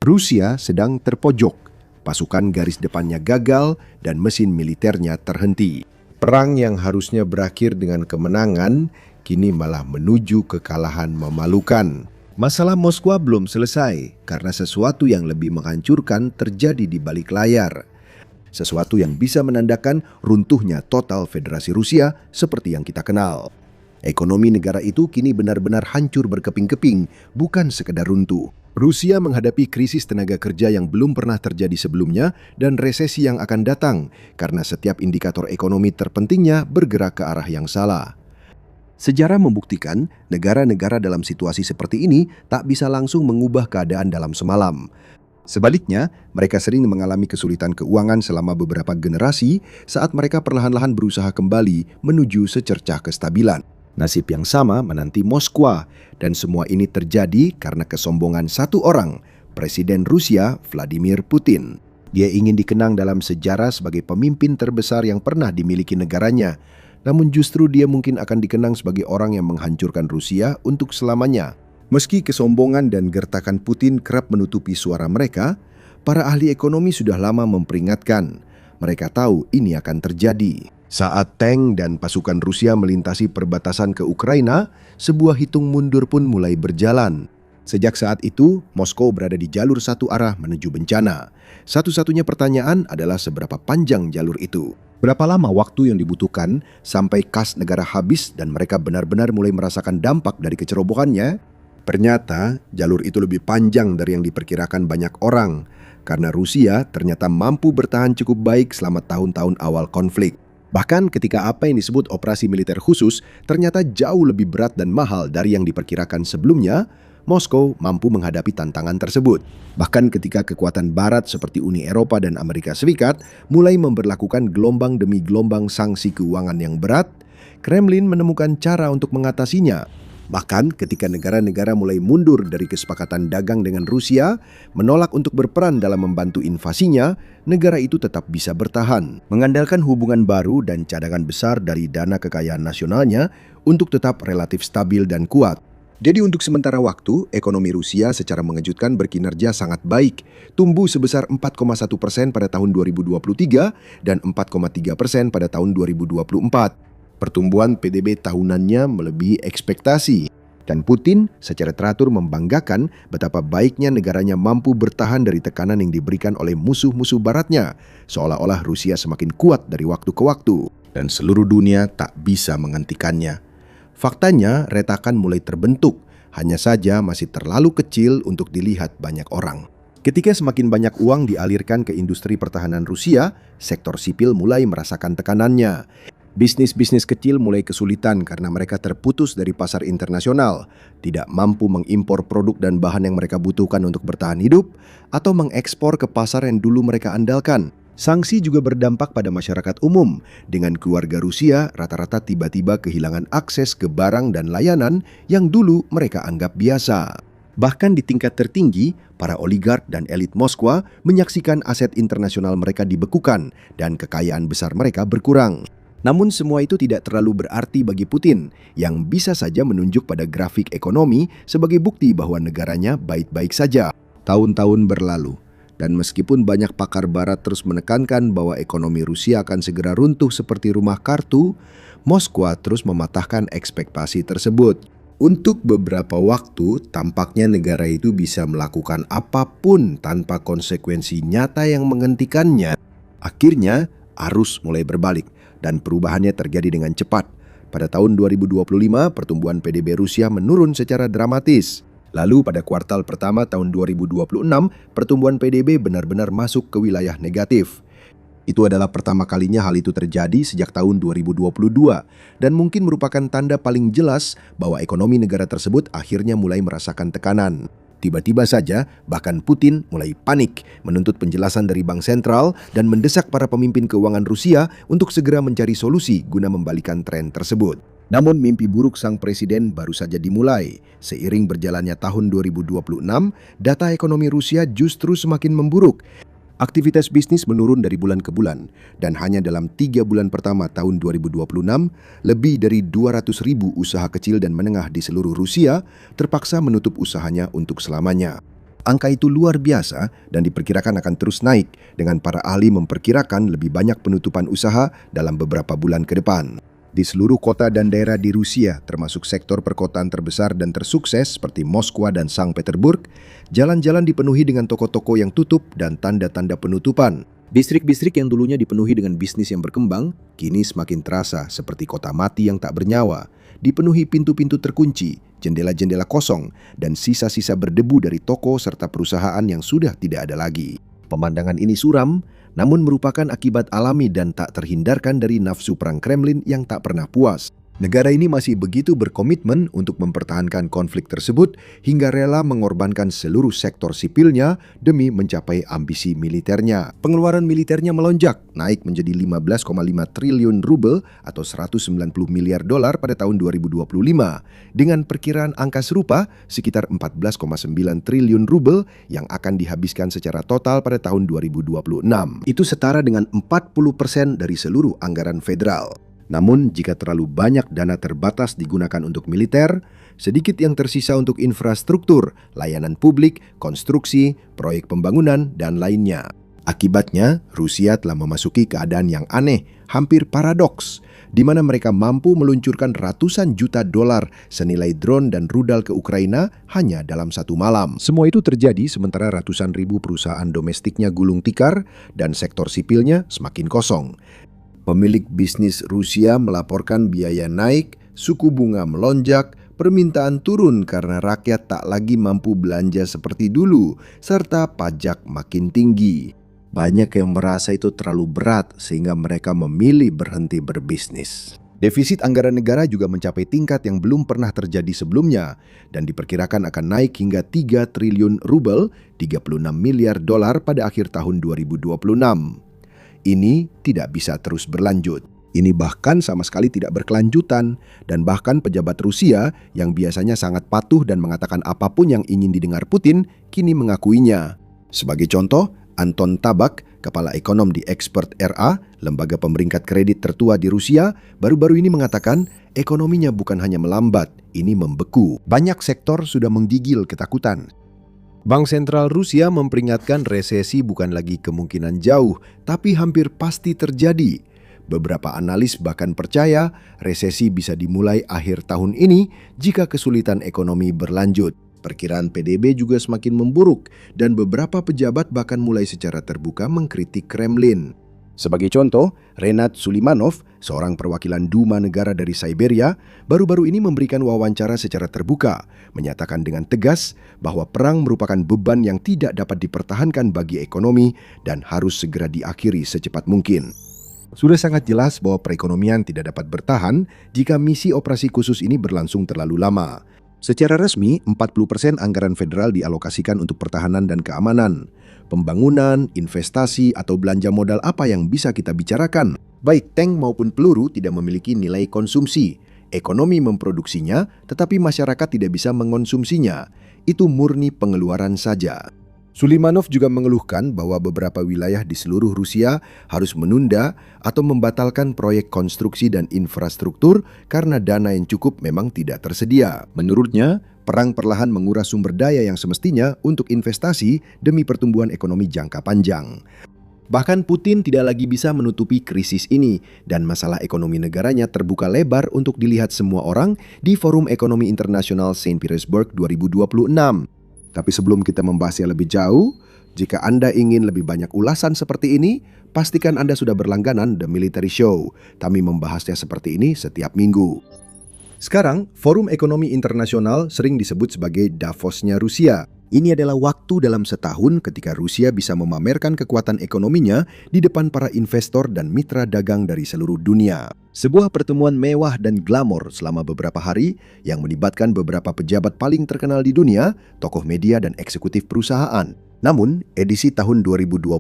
Rusia sedang terpojok, pasukan garis depannya gagal dan mesin militernya terhenti. Perang yang harusnya berakhir dengan kemenangan, kini malah menuju kekalahan memalukan. Masalah Moskwa belum selesai karena sesuatu yang lebih menghancurkan terjadi di balik layar. Sesuatu yang bisa menandakan runtuhnya total Federasi Rusia seperti yang kita kenal. Ekonomi negara itu kini benar-benar hancur berkeping-keping, bukan sekedar runtuh. Rusia menghadapi krisis tenaga kerja yang belum pernah terjadi sebelumnya dan resesi yang akan datang karena setiap indikator ekonomi terpentingnya bergerak ke arah yang salah. Sejarah membuktikan negara-negara dalam situasi seperti ini tak bisa langsung mengubah keadaan dalam semalam. Sebaliknya, mereka sering mengalami kesulitan keuangan selama beberapa generasi saat mereka perlahan-lahan berusaha kembali menuju secercah kestabilan. Nasib yang sama menanti Moskwa, dan semua ini terjadi karena kesombongan satu orang, Presiden Rusia Vladimir Putin. Dia ingin dikenang dalam sejarah sebagai pemimpin terbesar yang pernah dimiliki negaranya, namun justru dia mungkin akan dikenang sebagai orang yang menghancurkan Rusia untuk selamanya. Meski kesombongan dan gertakan Putin kerap menutupi suara mereka, para ahli ekonomi sudah lama memperingatkan. Mereka tahu ini akan terjadi. Saat tank dan pasukan Rusia melintasi perbatasan ke Ukraina, sebuah hitung mundur pun mulai berjalan. Sejak saat itu, Moskow berada di jalur satu arah menuju bencana. Satu-satunya pertanyaan adalah seberapa panjang jalur itu. Berapa lama waktu yang dibutuhkan sampai kas negara habis dan mereka benar-benar mulai merasakan dampak dari kecerobohannya? Ternyata, jalur itu lebih panjang dari yang diperkirakan banyak orang, karena Rusia ternyata mampu bertahan cukup baik selama tahun-tahun awal konflik. Bahkan ketika apa yang disebut operasi militer khusus ternyata jauh lebih berat dan mahal dari yang diperkirakan sebelumnya, Moskow mampu menghadapi tantangan tersebut. Bahkan ketika kekuatan barat seperti Uni Eropa dan Amerika Serikat mulai memberlakukan gelombang demi gelombang sanksi keuangan yang berat, Kremlin menemukan cara untuk mengatasinya. Bahkan ketika negara-negara mulai mundur dari kesepakatan dagang dengan Rusia, menolak untuk berperan dalam membantu invasinya, negara itu tetap bisa bertahan, mengandalkan hubungan baru dan cadangan besar dari dana kekayaan nasionalnya untuk tetap relatif stabil dan kuat. Jadi untuk sementara waktu, ekonomi Rusia secara mengejutkan berkinerja sangat baik, tumbuh sebesar 4,1% pada tahun 2023 dan 4,3% pada tahun 2024. Pertumbuhan PDB tahunannya melebihi ekspektasi. Dan Putin secara teratur membanggakan betapa baiknya negaranya mampu bertahan dari tekanan yang diberikan oleh musuh-musuh baratnya, seolah-olah Rusia semakin kuat dari waktu ke waktu, dan seluruh dunia tak bisa menghentikannya. Faktanya, retakan mulai terbentuk, hanya saja masih terlalu kecil untuk dilihat banyak orang. Ketika semakin banyak uang dialirkan ke industri pertahanan Rusia, sektor sipil mulai merasakan tekanannya. Bisnis-bisnis kecil mulai kesulitan karena mereka terputus dari pasar internasional, tidak mampu mengimpor produk dan bahan yang mereka butuhkan untuk bertahan hidup, atau mengekspor ke pasar yang dulu mereka andalkan. Sanksi juga berdampak pada masyarakat umum, dengan keluarga Rusia rata-rata tiba-tiba kehilangan akses ke barang dan layanan yang dulu mereka anggap biasa. Bahkan di tingkat tertinggi, para oligark dan elit Moskwa menyaksikan aset internasional mereka dibekukan dan kekayaan besar mereka berkurang. Namun semua itu tidak terlalu berarti bagi Putin, yang bisa saja menunjuk pada grafik ekonomi sebagai bukti bahwa negaranya baik-baik saja. Tahun-tahun berlalu, dan meskipun banyak pakar barat terus menekankan bahwa ekonomi Rusia akan segera runtuh seperti rumah kartu, Moskwa terus mematahkan ekspektasi tersebut. Untuk beberapa waktu, tampaknya negara itu bisa melakukan apapun tanpa konsekuensi nyata yang menghentikannya. Akhirnya, arus mulai berbalik, dan perubahannya terjadi dengan cepat. Pada tahun 2025, pertumbuhan PDB Rusia menurun secara dramatis. Lalu pada kuartal pertama tahun 2026, pertumbuhan PDB benar-benar masuk ke wilayah negatif. Itu adalah pertama kalinya hal itu terjadi sejak tahun 2022, dan mungkin merupakan tanda paling jelas bahwa ekonomi negara tersebut akhirnya mulai merasakan tekanan. Tiba-tiba saja, bahkan Putin mulai panik, menuntut penjelasan dari Bank Sentral dan mendesak para pemimpin keuangan Rusia untuk segera mencari solusi guna membalikan tren tersebut. Namun mimpi buruk sang presiden baru saja dimulai. Seiring berjalannya tahun 2026, data ekonomi Rusia justru semakin memburuk. Aktivitas bisnis menurun dari bulan ke bulan, dan hanya dalam 3 bulan pertama tahun 2026, lebih dari 200.000 usaha kecil dan menengah di seluruh Rusia terpaksa menutup usahanya untuk selamanya. Angka itu luar biasa dan diperkirakan akan terus naik dengan para ahli memperkirakan lebih banyak penutupan usaha dalam beberapa bulan ke depan. Di seluruh kota dan daerah di Rusia, termasuk sektor perkotaan terbesar dan tersukses seperti Moskwa dan Sankt Petersburg, jalan-jalan dipenuhi dengan toko-toko yang tutup dan tanda-tanda penutupan. Distrik-distrik yang dulunya dipenuhi dengan bisnis yang berkembang, kini semakin terasa seperti kota mati yang tak bernyawa, dipenuhi pintu-pintu terkunci, jendela-jendela kosong, dan sisa-sisa berdebu dari toko serta perusahaan yang sudah tidak ada lagi. Pemandangan ini suram, namun merupakan akibat alami dan tak terhindarkan dari nafsu perang Kremlin yang tak pernah puas. Negara ini masih begitu berkomitmen untuk mempertahankan konflik tersebut hingga rela mengorbankan seluruh sektor sipilnya demi mencapai ambisi militernya. Pengeluaran militernya melonjak, naik menjadi 15,5 triliun rubel atau 190 miliar dolar pada tahun 2025. Dengan perkiraan angka serupa sekitar 14,9 triliun rubel yang akan dihabiskan secara total pada tahun 2026. Itu setara dengan 40% dari seluruh anggaran federal. Namun, jika terlalu banyak dana terbatas digunakan untuk militer, sedikit yang tersisa untuk infrastruktur, layanan publik, konstruksi, proyek pembangunan, dan lainnya. Akibatnya, Rusia telah memasuki keadaan yang aneh, hampir paradoks, di mana mereka mampu meluncurkan ratusan juta dolar senilai drone dan rudal ke Ukraina hanya dalam satu malam. Semua itu terjadi sementara ratusan ribu perusahaan domestiknya gulung tikar dan sektor sipilnya semakin kosong. Pemilik bisnis Rusia melaporkan biaya naik, suku bunga melonjak, permintaan turun karena rakyat tak lagi mampu belanja seperti dulu, serta pajak makin tinggi. Banyak yang merasa itu terlalu berat sehingga mereka memilih berhenti berbisnis. Defisit anggaran negara juga mencapai tingkat yang belum pernah terjadi sebelumnya dan diperkirakan akan naik hingga 3 triliun rubel, 36 miliar dolar pada akhir tahun 2026. Ini tidak bisa terus berlanjut. Ini bahkan sama sekali tidak berkelanjutan dan bahkan pejabat Rusia yang biasanya sangat patuh dan mengatakan apapun yang ingin didengar Putin kini mengakuinya. Sebagai contoh, Anton Tabak, kepala ekonom di Expert RA, lembaga pemeringkat kredit tertua di Rusia, baru-baru ini mengatakan ekonominya bukan hanya melambat, ini membeku. Banyak sektor sudah menggigil ketakutan. Bank Sentral Rusia memperingatkan resesi bukan lagi kemungkinan jauh, tapi hampir pasti terjadi. Beberapa analis bahkan percaya resesi bisa dimulai akhir tahun ini jika kesulitan ekonomi berlanjut. Perkiraan PDB juga semakin memburuk dan beberapa pejabat bahkan mulai secara terbuka mengkritik Kremlin. Sebagai contoh, Renat Sulimanov, seorang perwakilan Duma negara dari Siberia, baru-baru ini memberikan wawancara secara terbuka, menyatakan dengan tegas bahwa perang merupakan beban yang tidak dapat dipertahankan bagi ekonomi dan harus segera diakhiri secepat mungkin. Sudah sangat jelas bahwa perekonomian tidak dapat bertahan jika misi operasi khusus ini berlangsung terlalu lama. Secara resmi, 40% anggaran federal dialokasikan untuk pertahanan dan keamanan. Pembangunan, investasi, atau belanja modal apa yang bisa kita bicarakan? Baik tank maupun peluru tidak memiliki nilai konsumsi. Ekonomi memproduksinya, tetapi masyarakat tidak bisa mengonsumsinya. Itu murni pengeluaran saja. Sulimanov juga mengeluhkan bahwa beberapa wilayah di seluruh Rusia harus menunda atau membatalkan proyek konstruksi dan infrastruktur karena dana yang cukup memang tidak tersedia. Menurutnya, perang perlahan menguras sumber daya yang semestinya untuk investasi demi pertumbuhan ekonomi jangka panjang. Bahkan Putin tidak lagi bisa menutupi krisis ini dan masalah ekonomi negaranya terbuka lebar untuk dilihat semua orang di Forum Ekonomi Internasional Saint Petersburg 2026. Tapi sebelum kita membahasnya lebih jauh, jika Anda ingin lebih banyak ulasan seperti ini, pastikan Anda sudah berlangganan The Military Show. Kami membahasnya seperti ini setiap minggu. Sekarang, Forum Ekonomi Internasional sering disebut sebagai Davosnya Rusia. Ini adalah waktu dalam setahun ketika Rusia bisa memamerkan kekuatan ekonominya di depan para investor dan mitra dagang dari seluruh dunia. Sebuah pertemuan mewah dan glamor selama beberapa hari yang melibatkan beberapa pejabat paling terkenal di dunia, tokoh media dan eksekutif perusahaan. Namun, edisi tahun 2026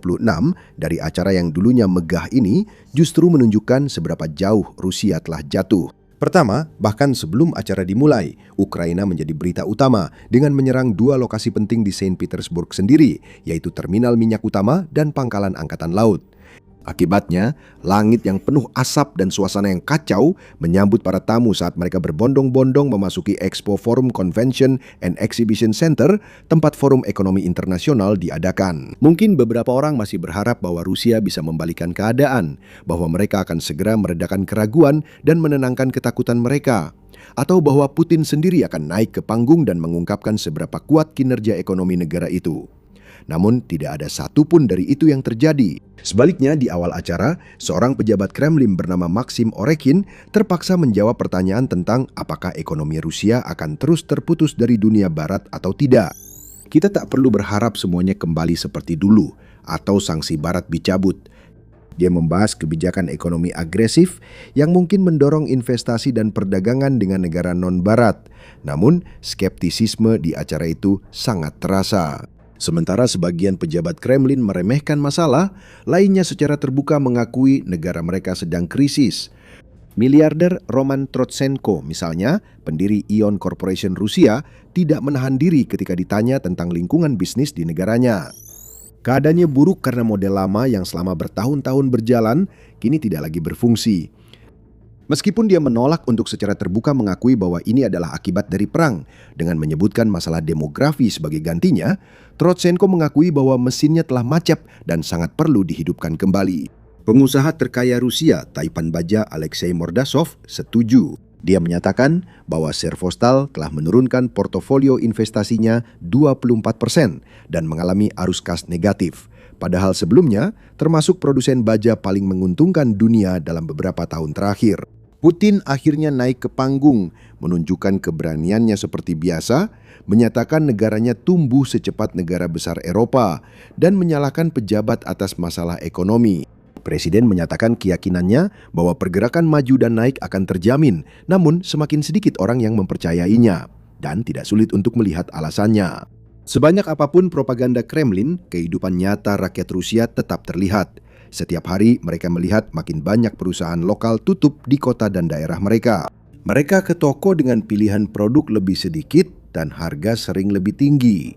dari acara yang dulunya megah ini justru menunjukkan seberapa jauh Rusia telah jatuh. Pertama, bahkan sebelum acara dimulai, Ukraina menjadi berita utama dengan menyerang dua lokasi penting di Saint Petersburg sendiri, yaitu terminal minyak utama dan pangkalan angkatan laut. Akibatnya, langit yang penuh asap dan suasana yang kacau menyambut para tamu saat mereka berbondong-bondong memasuki Expo Forum Convention and Exhibition Center, tempat forum ekonomi internasional diadakan. Mungkin beberapa orang masih berharap bahwa Rusia bisa membalikan keadaan, bahwa mereka akan segera meredakan keraguan dan menenangkan ketakutan mereka, atau bahwa Putin sendiri akan naik ke panggung dan mengungkapkan seberapa kuat kinerja ekonomi negara itu. Namun tidak ada satupun dari itu yang terjadi. Sebaliknya, di awal acara, seorang pejabat Kremlin bernama Maxim Orekin terpaksa menjawab pertanyaan tentang apakah ekonomi Rusia akan terus terputus dari dunia barat atau tidak. Kita tak perlu berharap semuanya kembali seperti dulu atau sanksi barat dicabut. Dia membahas kebijakan ekonomi agresif yang mungkin mendorong investasi dan perdagangan dengan negara non-barat. Namun, skeptisisme di acara itu sangat terasa. Sementara sebagian pejabat Kremlin meremehkan masalah, lainnya secara terbuka mengakui negara mereka sedang krisis. Miliarder Roman Trotsenko misalnya, pendiri Ion Corporation Rusia, tidak menahan diri ketika ditanya tentang lingkungan bisnis di negaranya. Keadaannya buruk karena model lama yang selama bertahun-tahun berjalan, kini tidak lagi berfungsi. Meskipun dia menolak untuk secara terbuka mengakui bahwa ini adalah akibat dari perang, dengan menyebutkan masalah demografi sebagai gantinya, Trotsenko mengakui bahwa mesinnya telah macet dan sangat perlu dihidupkan kembali. Pengusaha terkaya Rusia, Taipan Baja Alexei Mordasov, setuju. Dia menyatakan bahwa Servostal telah menurunkan portofolio investasinya 24% dan mengalami arus kas negatif. Padahal sebelumnya, termasuk produsen baja paling menguntungkan dunia dalam beberapa tahun terakhir. Putin akhirnya naik ke panggung, menunjukkan keberaniannya seperti biasa, menyatakan negaranya tumbuh secepat negara besar Eropa, dan menyalahkan pejabat atas masalah ekonomi. Presiden menyatakan keyakinannya bahwa pergerakan maju dan naik akan terjamin, namun semakin sedikit orang yang mempercayainya, dan tidak sulit untuk melihat alasannya. Sebanyak apapun propaganda Kremlin, kehidupan nyata rakyat Rusia tetap terlihat. Setiap hari mereka melihat makin banyak perusahaan lokal tutup di kota dan daerah mereka. Mereka ke toko dengan pilihan produk lebih sedikit dan harga sering lebih tinggi.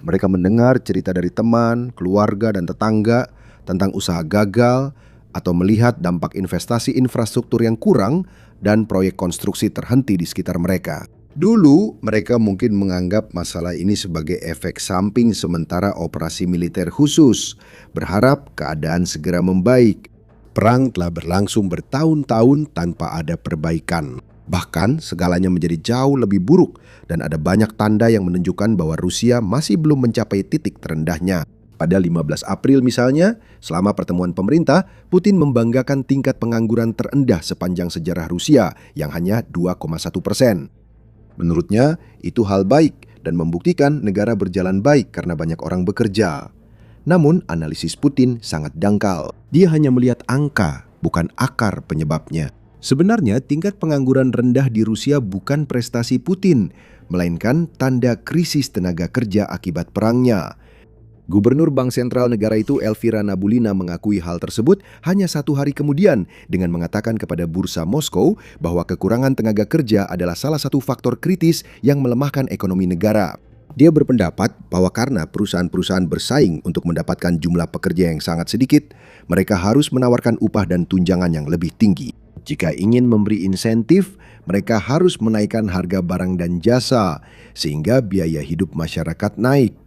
Mereka mendengar cerita dari teman, keluarga, dan tetangga tentang usaha gagal atau melihat dampak investasi infrastruktur yang kurang dan proyek konstruksi terhenti di sekitar mereka. Dulu, mereka mungkin menganggap masalah ini sebagai efek samping sementara operasi militer khusus, berharap keadaan segera membaik. Perang telah berlangsung bertahun-tahun tanpa ada perbaikan. Bahkan, segalanya menjadi jauh lebih buruk dan ada banyak tanda yang menunjukkan bahwa Rusia masih belum mencapai titik terendahnya. Pada 15 April misalnya, selama pertemuan pemerintah, Putin membanggakan tingkat pengangguran terendah sepanjang sejarah Rusia yang hanya 2,1%. Menurutnya, itu hal baik dan membuktikan negara berjalan baik karena banyak orang bekerja. Namun, analisis Putin sangat dangkal. Dia hanya melihat angka, bukan akar penyebabnya. Sebenarnya, tingkat pengangguran rendah di Rusia bukan prestasi Putin, melainkan tanda krisis tenaga kerja akibat perangnya. Gubernur Bank Sentral negara itu Elvira Nabiullina mengakui hal tersebut hanya 1 hari kemudian dengan mengatakan kepada Bursa Moskow bahwa kekurangan tenaga kerja adalah salah satu faktor kritis yang melemahkan ekonomi negara. Dia berpendapat bahwa karena perusahaan-perusahaan bersaing untuk mendapatkan jumlah pekerja yang sangat sedikit, mereka harus menawarkan upah dan tunjangan yang lebih tinggi. Jika ingin memberi insentif, mereka harus menaikkan harga barang dan jasa sehingga biaya hidup masyarakat naik.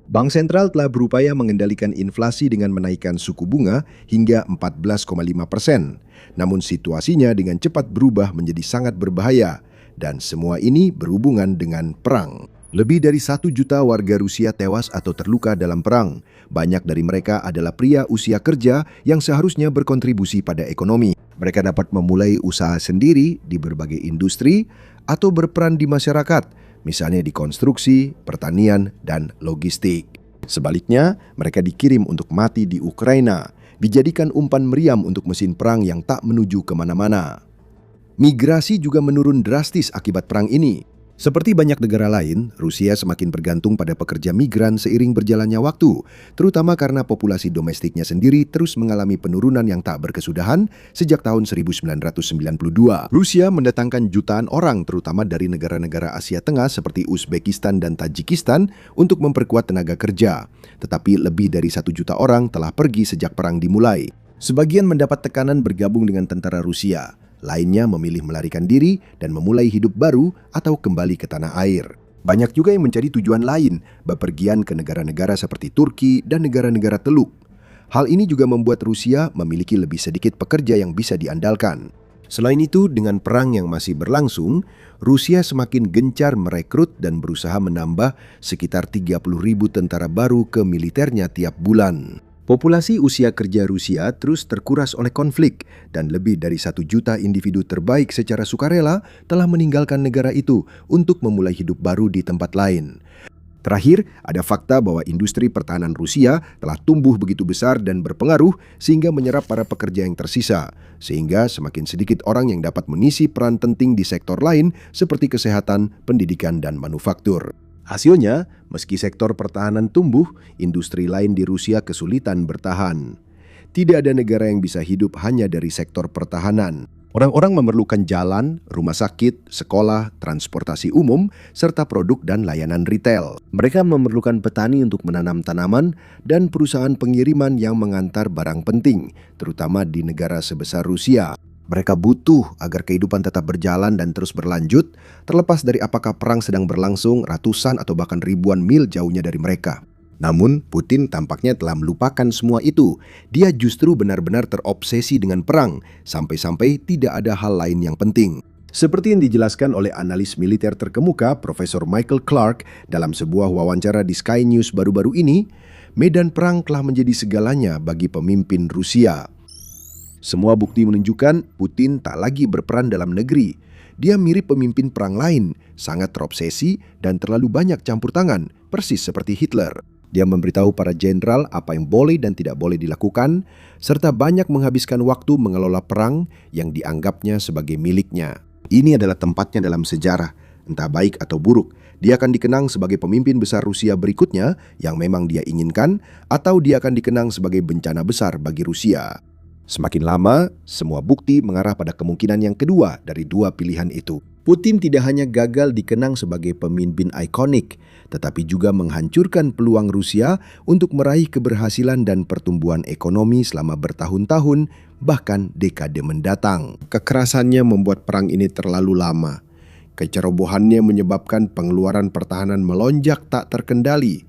Bank Sentral telah berupaya mengendalikan inflasi dengan menaikkan suku bunga hingga 14,5%. Namun situasinya dengan cepat berubah menjadi sangat berbahaya dan semua ini berhubungan dengan perang. Lebih dari 1 juta warga Rusia tewas atau terluka dalam perang. Banyak dari mereka adalah pria usia kerja yang seharusnya berkontribusi pada ekonomi. Mereka dapat memulai usaha sendiri di berbagai industri atau berperan di masyarakat, misalnya di konstruksi, pertanian, dan logistik. Sebaliknya, mereka dikirim untuk mati di Ukraina, dijadikan umpan meriam untuk mesin perang yang tak menuju kemana-mana. Migrasi juga menurun drastis akibat perang ini. Seperti banyak negara lain, Rusia semakin bergantung pada pekerja migran seiring berjalannya waktu, terutama karena populasi domestiknya sendiri terus mengalami penurunan yang tak berkesudahan sejak tahun 1992. Rusia mendatangkan jutaan orang, terutama dari negara-negara Asia Tengah seperti Uzbekistan dan Tajikistan, untuk memperkuat tenaga kerja. Tetapi lebih dari 1 juta orang telah pergi sejak perang dimulai. Sebagian mendapat tekanan bergabung dengan tentara Rusia, lainnya memilih melarikan diri dan memulai hidup baru atau kembali ke tanah air. Banyak juga yang mencari tujuan lain, bepergian ke negara-negara seperti Turki dan negara-negara Teluk. Hal ini juga membuat Rusia memiliki lebih sedikit pekerja yang bisa diandalkan. Selain itu, dengan perang yang masih berlangsung, Rusia semakin gencar merekrut dan berusaha menambah sekitar 30.000 tentara baru ke militernya tiap bulan. Populasi usia kerja Rusia terus terkuras oleh konflik dan lebih dari 1 juta individu terbaik secara sukarela telah meninggalkan negara itu untuk memulai hidup baru di tempat lain. Terakhir, ada fakta bahwa industri pertahanan Rusia telah tumbuh begitu besar dan berpengaruh sehingga menyerap para pekerja yang tersisa, sehingga semakin sedikit orang yang dapat mengisi peran penting di sektor lain seperti kesehatan, pendidikan, dan manufaktur. Hasilnya, meski sektor pertahanan tumbuh, industri lain di Rusia kesulitan bertahan. Tidak ada negara yang bisa hidup hanya dari sektor pertahanan. Orang-orang memerlukan jalan, rumah sakit, sekolah, transportasi umum, serta produk dan layanan retail. Mereka memerlukan petani untuk menanam tanaman dan perusahaan pengiriman yang mengantar barang penting, terutama di negara sebesar Rusia. Mereka butuh agar kehidupan tetap berjalan dan terus berlanjut, terlepas dari apakah perang sedang berlangsung ratusan atau bahkan ribuan mil jauhnya dari mereka. Namun, Putin tampaknya telah melupakan semua itu. Dia justru benar-benar terobsesi dengan perang, sampai-sampai tidak ada hal lain yang penting. Seperti yang dijelaskan oleh analis militer terkemuka Profesor Michael Clark dalam sebuah wawancara di Sky News baru-baru ini, medan perang telah menjadi segalanya bagi pemimpin Rusia. Semua bukti menunjukkan Putin tak lagi berperan dalam negeri. Dia mirip pemimpin perang lain, sangat terobsesi dan terlalu banyak campur tangan, persis seperti Hitler. Dia memberitahu para jenderal apa yang boleh dan tidak boleh dilakukan, serta banyak menghabiskan waktu mengelola perang yang dianggapnya sebagai miliknya. Ini adalah tempatnya dalam sejarah, entah baik atau buruk. Dia akan dikenang sebagai pemimpin besar Rusia berikutnya yang memang dia inginkan, atau dia akan dikenang sebagai bencana besar bagi Rusia. Semakin lama, semua bukti mengarah pada kemungkinan yang kedua dari dua pilihan itu. Putin tidak hanya gagal dikenang sebagai pemimpin ikonik, tetapi juga menghancurkan peluang Rusia untuk meraih keberhasilan dan pertumbuhan ekonomi selama bertahun-tahun, bahkan dekade mendatang. Kekerasannya membuat perang ini terlalu lama. Kecerobohannya menyebabkan pengeluaran pertahanan melonjak tak terkendali.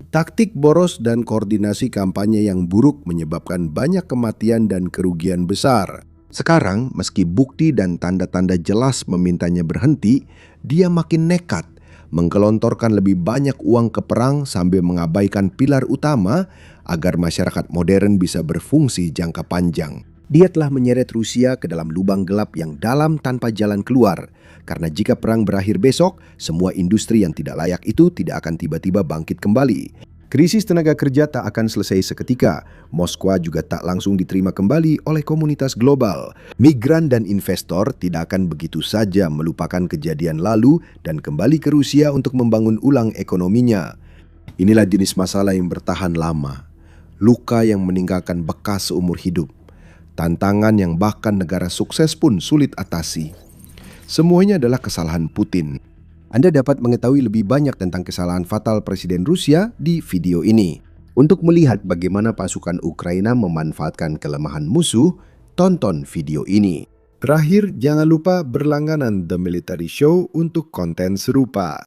Taktik boros dan koordinasi kampanye yang buruk menyebabkan banyak kematian dan kerugian besar. Sekarang, meski bukti dan tanda-tanda jelas memintanya berhenti, dia makin nekat, menggelontorkan lebih banyak uang ke perang sambil mengabaikan pilar utama agar masyarakat modern bisa berfungsi jangka panjang. Dia telah menyeret Rusia ke dalam lubang gelap yang dalam tanpa jalan keluar. Karena jika perang berakhir besok, semua industri yang tidak layak itu tidak akan tiba-tiba bangkit kembali. Krisis tenaga kerja tak akan selesai seketika. Moskwa juga tak langsung diterima kembali oleh komunitas global. Migran dan investor tidak akan begitu saja melupakan kejadian lalu dan kembali ke Rusia untuk membangun ulang ekonominya. Inilah jenis masalah yang bertahan lama. Luka yang meninggalkan bekas seumur hidup. Tantangan yang bahkan negara sukses pun sulit atasi. Semuanya adalah kesalahan Putin. Anda dapat mengetahui lebih banyak tentang kesalahan fatal Presiden Rusia di video ini. Untuk melihat bagaimana pasukan Ukraina memanfaatkan kelemahan musuh, tonton video ini. Terakhir, jangan lupa berlangganan The Military Show untuk konten serupa.